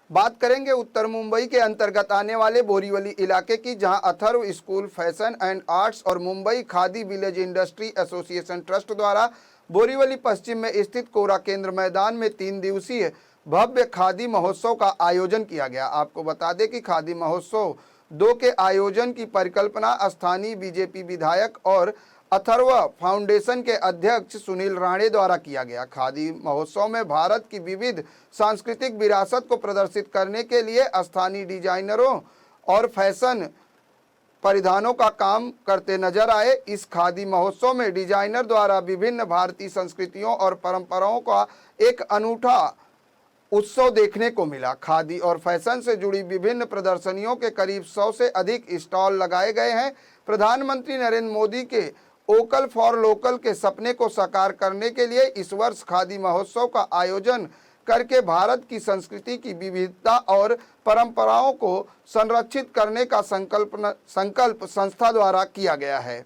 बात करेंगे उत्तर मुंबई के अंतर्गत आने वाले बोरीवली इलाके की, जहां Atharva school fashion and arts और Mumbai Khadi village industry association trust द्वारा बोरीवली पश्चिम में स्थित कोरा केंद्र मैदान में 3 दिवसीय भव्य खादी महोत्सव का आयोजन किया गया। आपको बता दें कि खादी महोत्सव 2 के आयोजन की परिकल्पना स्थानीय बीजेपी विधायक और अथर्व फाउंडेशन के अध्यक्ष सुनील राणे द्वारा किया गया। खादी महोत्सव में भारत की विविध सांस्कृतिक विरासत को प्रदर्शित करने के लिए स्थानीय डिजाइनरों और फैशन परिधानों का काम करते नजर आए। इस खादी महोत्सव में डिजाइनर द्वारा विभिन्न भारतीय संस्कृतियों और परंपराओं का एक अनूठा उत्सव देखने को मिला। खादी और फैशन से जुड़ी विभिन्न प्रदर्शनियों के करीब 100 से अधिक स्टॉल लगाए गए हैं। प्रधानमंत्री नरेंद्र मोदी के वोकल फॉर लोकल के सपने को साकार करने के लिए इस वर्ष खादी महोत्सव का आयोजन करके भारत की संस्कृति की विविधता और परंपराओं को संरक्षित करने का संकल्प संस्था द्वारा किया गया है।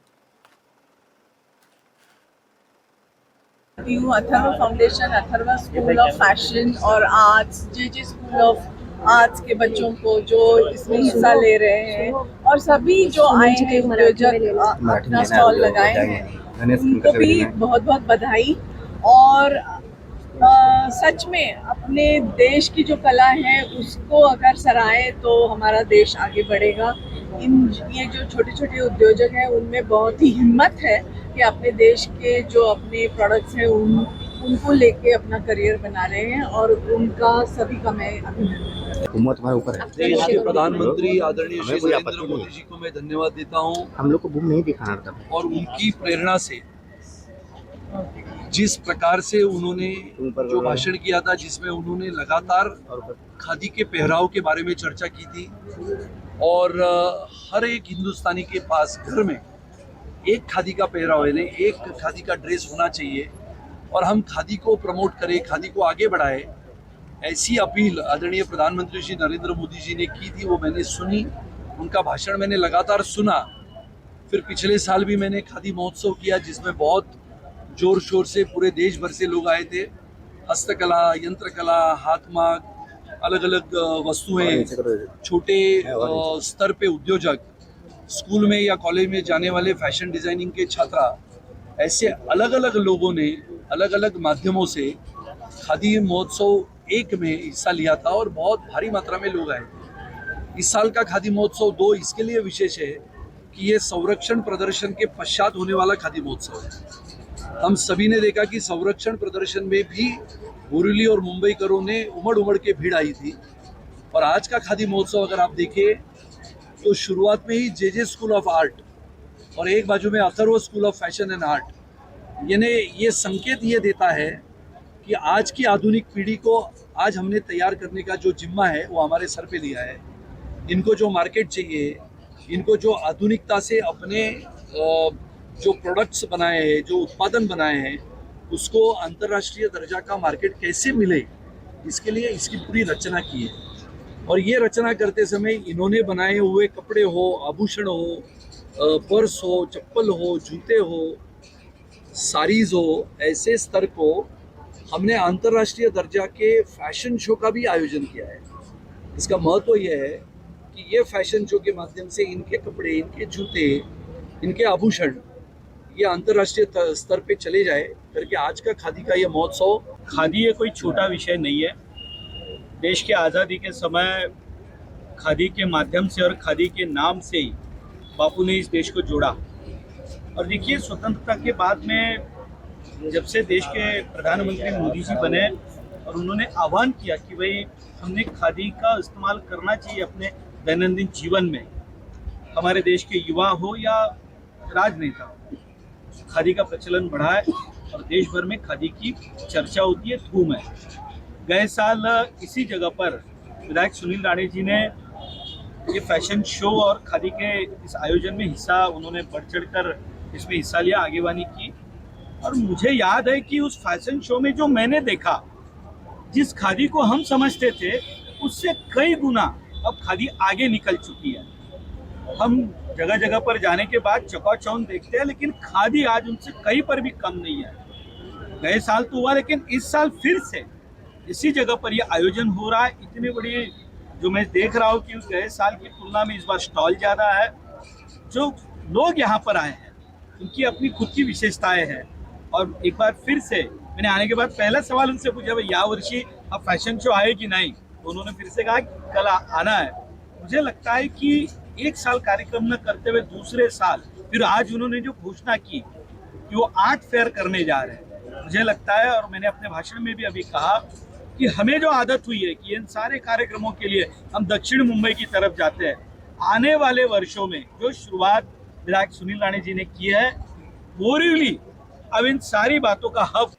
Atharva foundation, Atharva school of fashion और arts, J school of arts के बच्चों को जो इसमें हिस्सा ले रहे हैं और सभी जो आए हैं उद्योजक अपना स्टॉल लगाए हैं, उनको भी बहुत बहुत बधाई। और सच में अपने देश की जो कला है उसको अगर सराहे तो हमारा देश आगे बढ़ेगा। ये जो छोटे छोटे उद्योजक हैं उनमें बहुत ही हिम्मत है कि अपने देश के जो अपने प्रोडक्ट्स हैं उनको लेके अपना करियर बना रहे हैं और उनका सभी का मैं अभिनंदन। तुम्हारे ऊपर है। देश के प्रधानमंत्री आदरणीय श्री नरेंद्र मोदी जी को मैं धन्यवाद देता हूं। हम लोग को बुक नहीं दिखाना था और उनकी प्रेरणा से जिस प्रकार से उन्होंने जो भाषण किया था, जिसमें उन्होंने लगातार खादी के पहराव के बारे में चर्चा की थी और हर एक हिंदुस्तानी के पास घर में एक खादी का पहराव है, एक खादी का ड्रेस होना चाहिए और हम खादी को प्रमोट करें, खादी को आगे बढ़ाएं, ऐसी अपील आदरणीय प्रधानमंत्री श्री नरेंद्र मोदी जी ने की थी। वो मैंने सुनी, उनका भाषण मैंने लगातार सुना। फिर पिछले साल भी मैंने खादी महोत्सव किया जिसमें बहुत जोर शोर से पूरे देश भर से लोग आए थे। हस्तकला, यंत्रकला, हाथमाग, अलग अलग वस्तुएं, छोटे स्तर पे उद्योजक, स्कूल में या कॉलेज में जाने वाले फैशन डिजाइनिंग के छात्रा, ऐसे अलग अलग लोगों ने अलग अलग माध्यमों से खादी महोत्सव 1 में हिस्सा लिया था और बहुत भारी मात्रा में लोग आए थे। इस साल का खादी महोत्सव 2 इसके लिए विशेष है कि ये संरक्षण प्रदर्शन के पश्चात होने वाला खादी महोत्सव है। हम सभी ने देखा कि संरक्षण प्रदर्शन में भी बोरीवली और मुंबईकरों ने उमड़ के भीड़ आई थी। और आज का खादी महोत्सव अगर आप देखें तो शुरुआत में ही जे स्कूल ऑफ आर्ट और एक बाजू में Atharva school of fashion and art, यानी ये संकेत ये देता है कि आज की आधुनिक पीढ़ी को आज हमने तैयार करने का जो जिम्मा है वो हमारे सर पे लिया है। इनको जो मार्केट चाहिए, इनको जो आधुनिकता से अपने जो प्रोडक्ट्स बनाए हैं, जो उत्पादन बनाए हैं, उसको अंतर्राष्ट्रीय दर्जा का मार्केट कैसे मिले, इसके लिए इसकी पूरी रचना की है। और ये रचना करते समय इन्होंने बनाए हुए कपड़े हो, आभूषण हो, पर्स हो, चप्पल हो, जूते हो, साड़ीज हो, ऐसे स्तर को हमने अंतर्राष्ट्रीय दर्जा के फैशन शो का भी आयोजन किया है। इसका महत्व यह है कि ये फैशन शो के माध्यम से इनके कपड़े, इनके जूते, इनके आभूषण ये अंतर्राष्ट्रीय स्तर पे चले जाए करके आज का खादी का ये महोत्सव। खादी ये कोई छोटा विषय नहीं है। देश के आज़ादी के समय खादी के माध्यम से और खादी के नाम से ही बापू ने इस देश को जोड़ा। और देखिए, स्वतंत्रता के बाद में जब से देश के प्रधानमंत्री मोदी जी बने और उन्होंने आह्वान किया कि भाई हमने खादी का इस्तेमाल करना चाहिए अपने दैनंदिन जीवन में, हमारे देश के युवा हो या राजनेता, खादी का प्रचलन बढ़ा है और देश भर में खादी की चर्चा होती है, धूम है। गए साल इसी जगह पर विधायक सुनील राणे जी ने ये फैशन शो और खादी के इस आयोजन में हिस्सा, उन्होंने बढ़ चढ़ कर इसमें हिस्सा लिया, आगेवानी की। और मुझे याद है कि उस फैशन शो में जो मैंने देखा, जिस खादी को हम समझते थे उससे कई गुना अब खादी आगे निकल चुकी है। हम जगह जगह पर जाने के बाद चकाचौंध देखते हैं, लेकिन खादी आज उनसे कहीं पर भी कम नहीं है। गए साल तो हुआ, लेकिन इस साल फिर से इसी जगह पर ये आयोजन हो रहा है। इतनी बड़ी जो मैं देख रहा हूँ कि गए साल की तुलना में इस बार स्टॉल ज़्यादा है। जो लोग यहाँ पर आए हैं उनकी अपनी खुद की विशेषताएं हैं। और एक बार फिर से मैंने आने के बाद पहला सवाल उनसे पूछा, भाई या वर्षी अब फैशन शो आए कि नहीं, तो उन्होंने फिर से कहा कि कल आना है। मुझे लगता है कि एक साल कार्यक्रम न करते हुए दूसरे साल फिर आज उन्होंने जो घोषणा की कि वो आर्ट फेयर करने जा रहे हैं, मुझे लगता है, और मैंने अपने भाषण में भी अभी कहा कि हमें जो आदत हुई है कि इन सारे कार्यक्रमों के लिए हम दक्षिण मुंबई की तरफ जाते हैं, आने वाले वर्षों में जो शुरुआत विधायक सुनील राणे जी ने की है, बोरीवली अब इन सारी बातों का हब